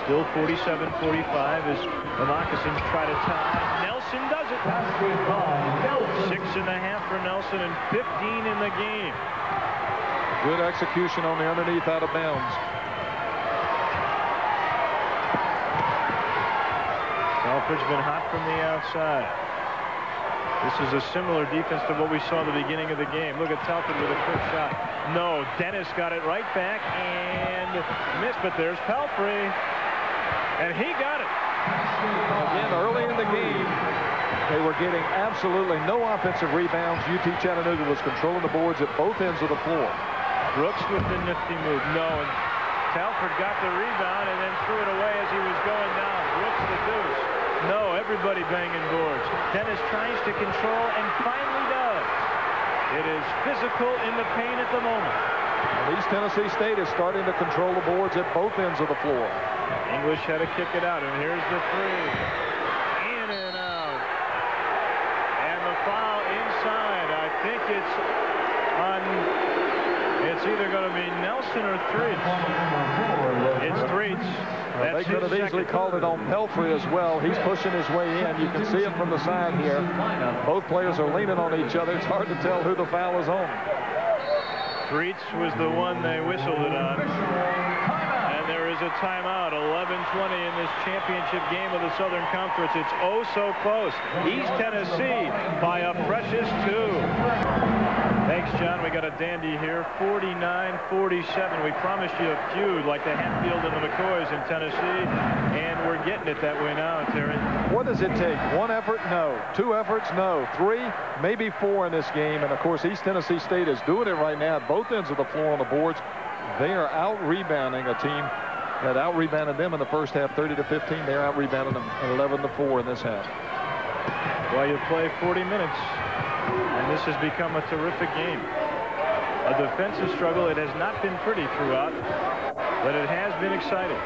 Still 47-45 as the Moccasins try to tie. Nelson does it. 6.5 for Nelson and 15 in the game. Good execution on the underneath out of bounds. Telford's been hot from the outside. This is a similar defense to what we saw at the beginning of the game. Look at Telford with a quick shot. No, Dennis got it right back and missed, but there's Pelfrey. And he got it. Again, early in the game, they were getting absolutely no offensive rebounds. UT Chattanooga was controlling the boards at both ends of the floor. Brooks with the nifty move. No, and Telford got the rebound and then threw it away as he was going down. Brooks the deuce. No, everybody banging boards. Dennis tries to control and finally does. It is physical in the paint at the moment. And East Tennessee State is starting to control the boards at both ends of the floor. English had to kick it out, and here's the three. In and out. And the foul inside. I think it's either going to be Nelson or Threets. It's Threets. They could have easily called it on Pelfrey as well. He's pushing his way in. You can see it from the side here. Both players are leaning on each other. It's hard to tell who the foul is on. Threets was the one they whistled it on. And there is a timeout. 11:20 in this championship game of the Southern Conference. It's oh so close. East Tennessee by a precious 2. Thanks, John. We got a dandy here. 49-47. We promised you a feud like the Hatfield and the McCoys in Tennessee, and we're getting it that way now, Terry. What does it take? One effort? No. Two efforts? No. Three, maybe four in this game. And, of course, East Tennessee State is doing it right now at both ends of the floor on the boards. They are out-rebounding a team that out-rebounded them in the first half 30-15. They're out-rebounding them 11-4 in this half. Well, you play 40 minutes. And this has become a terrific game. A defensive struggle. It has not been pretty throughout, but it has been exciting.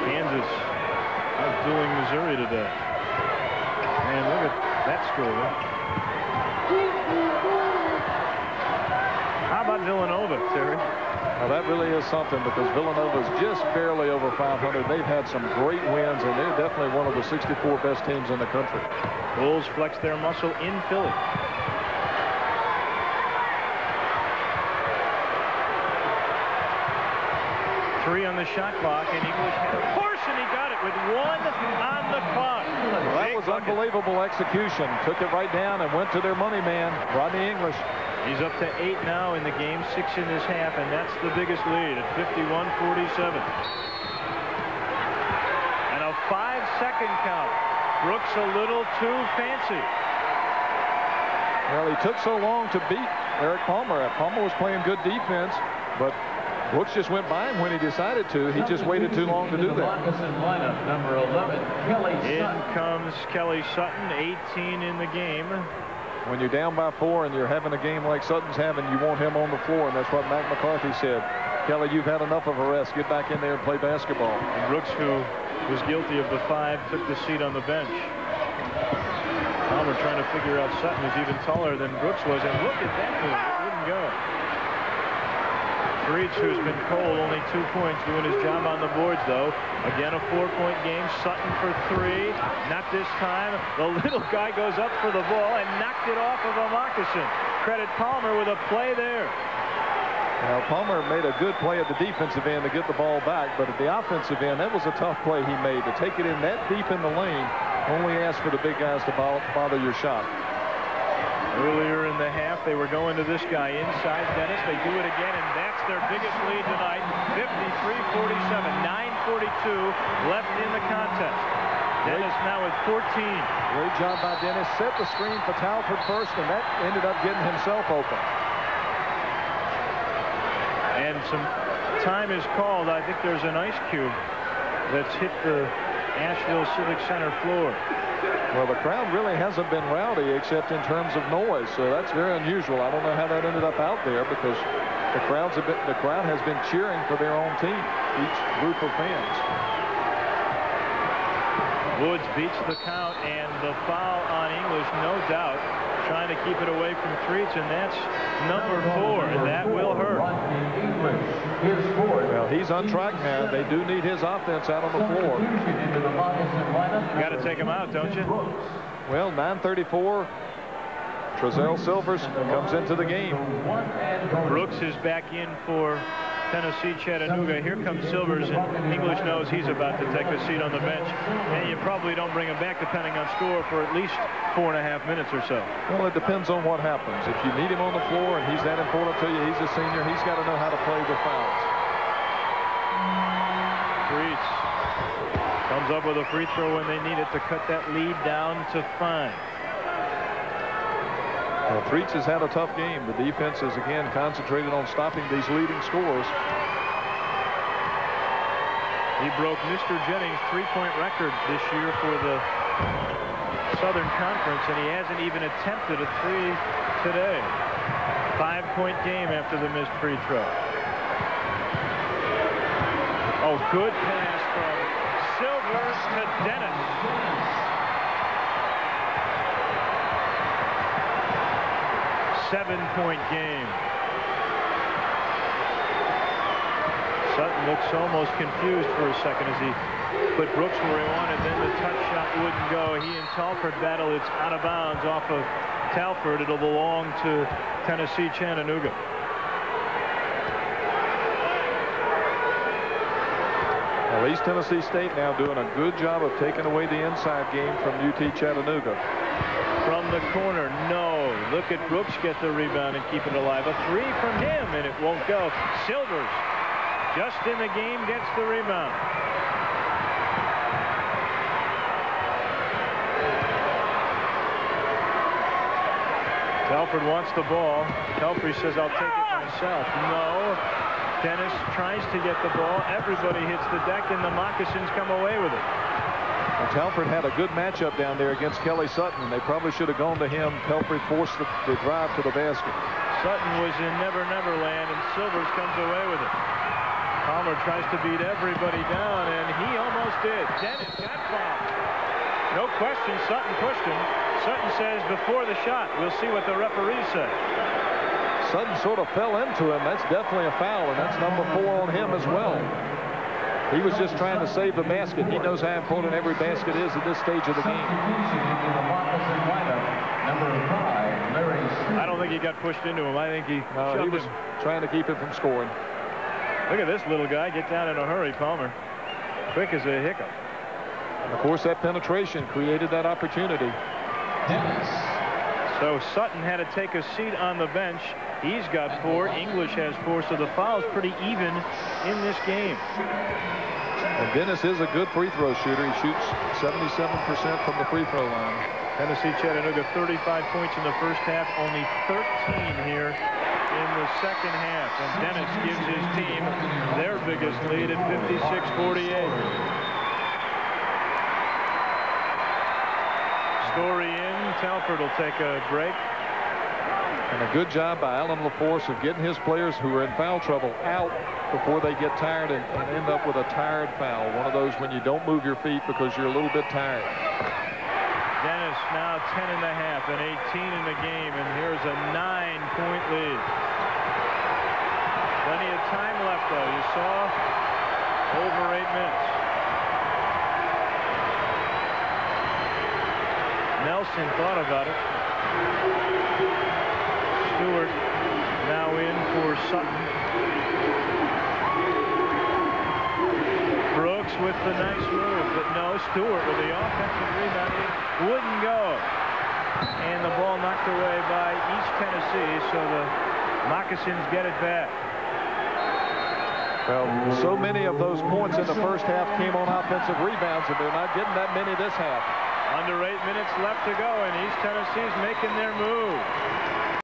Kansas outdoing Missouri today. And look at that score. How about Villanova, Terry? Well, that really is something because Villanova's just barely over 500. They've had some great wins, and they're definitely one of the 64 best teams in the country. Bulls flex their muscle in Philly. Three on the shot clock, and English had a push, and he got it with 1 on the clock. Well, that was unbelievable execution. Took it right down and went to their money man, Rodney English. He's up to 8 now in the game, 6 in this half, and that's the biggest lead at 51-47. And a 5-second count. Brooks a little too fancy. Well, he took so long to beat Eric Palmer. Palmer was playing good defense, but Brooks just went by him when he decided to. He just waited too long to do that. In comes Kelly Sutton, 18 in the game. When you're down by 4 and you're having a game like Sutton's having, you want him on the floor, and that's what Mac McCarthy said. Kelly, you've had enough of a rest. Get back in there and play basketball. And Brooks, who was guilty of the 5, took the seat on the bench. Palmer trying to figure out Sutton is even taller than Brooks was, and look at that move. It wouldn't go. Threets, who's been cold, only 2 points, doing his job on the boards, though. Again, a 4-point game. Sutton for 3. Not this time. The little guy goes up for the ball and knocked it off of a moccasin. Credit Palmer with a play there. Now, Palmer made a good play at the defensive end to get the ball back, but at the offensive end, that was a tough play he made. To take it in that deep in the lane, only ask for the big guys to bother your shot. Earlier in the half, they were going to this guy inside Dennis. They do it again, and that's their biggest lead tonight. 53-47, 9:42 left in the contest. Dennis now with 14. Great job by Dennis. Set the screen for Talford first, and that ended up getting himself open. And some time is called. I think there's an ice cube that's hit the Asheville Civic Center floor. Well, the crowd really hasn't been rowdy except in terms of noise, so that's very unusual. I don't know how that ended up out there because the crowd has been cheering for their own team, each group of fans. Woods beats the count, and the foul on English, no doubt, trying to keep it away from Threets, and that's number 4, and that will hurt. Well, He's untracked now. They do need his offense out on the floor. You got to take him out, don't you? Well, 9:34. Trezell Silvers comes into the game. Brooks is back in for Tennessee Chattanooga. Here comes Silvers, and English knows he's about to take a seat on the bench. And you probably don't bring him back, depending on score, for at least 4.5 minutes or so. Well, it depends on what happens. If you need him on the floor and he's that important to you, he's a senior, he's got to know how to play with fouls. Freets comes up with a free throw when they need it to cut that lead down to 5. Well, Freets has had a tough game. The defense is again concentrated on stopping these leading scores. He broke Mr. Jennings' three-point record this year for the Southern Conference, and he hasn't even attempted a three today. 5-point game after the missed free throw. Oh, good pass from Silvers to Dennis. Seven-point game. Sutton looks almost confused for a second as he put Brooks where he wanted. Then the touch shot wouldn't go. He and Talford battle. It's out of bounds off of Talford. It'll belong to Tennessee Chattanooga. Well, East Tennessee State now doing a good job of taking away the inside game from UT Chattanooga. From the corner, no. Look at Brooks get the rebound and keep it alive. A three from him, and it won't go. Silvers, just in the game, gets the rebound. Telford wants the ball. Telford says, I'll take it myself. No. Dennis tries to get the ball. Everybody hits the deck, and the Moccasins come away with it. Well, Telford had a good matchup down there against Kelly Sutton. They probably should have gone to him. Telford forced the drive to the basket. Sutton was in Never Never Land, and Silvers comes away with it. Palmer tries to beat everybody down, and he almost did. Dennis got fouled. No question, Sutton pushed him. Sutton says before the shot, we'll see what the referees say. Sutton sort of fell into him. That's definitely a foul, and that's number 4 on him as well. He was just trying to save the basket. He knows how important every basket is at this stage of the game. I don't think he got pushed into him. I think he was trying to keep it from scoring. Look at this little guy get down in a hurry, Palmer. Quick as a hiccup. And of course, that penetration created that opportunity. So Sutton had to take a seat on the bench. He's got 4. English has 4. So the foul's pretty even in this game. And Dennis is a good free throw shooter. He shoots 77% from the free throw line. Tennessee Chattanooga 35 points in the first half, only 13 here in the second half. And Dennis gives his team their biggest lead at 56-48. Story in. Telford will take a break. And a good job by Alan LaForce of getting his players who are in foul trouble out before they get tired and end up with a tired foul. One of those when you don't move your feet because you're a little bit tired. Dennis now 10.5 and 18 in the game, and here's a 9-point lead. Plenty of time left, though. You saw over 8 minutes. Nelson thought about it. Stewart now in for Sutton. Brooks with the nice move, but no, Stewart with the offensive rebound. It wouldn't go. And the ball knocked away by East Tennessee, so the Moccasins get it back. Well, so many of those points in the first half came on offensive rebounds, and they're not getting that many this half. Under 8 minutes left to go, and East Tennessee's making their move.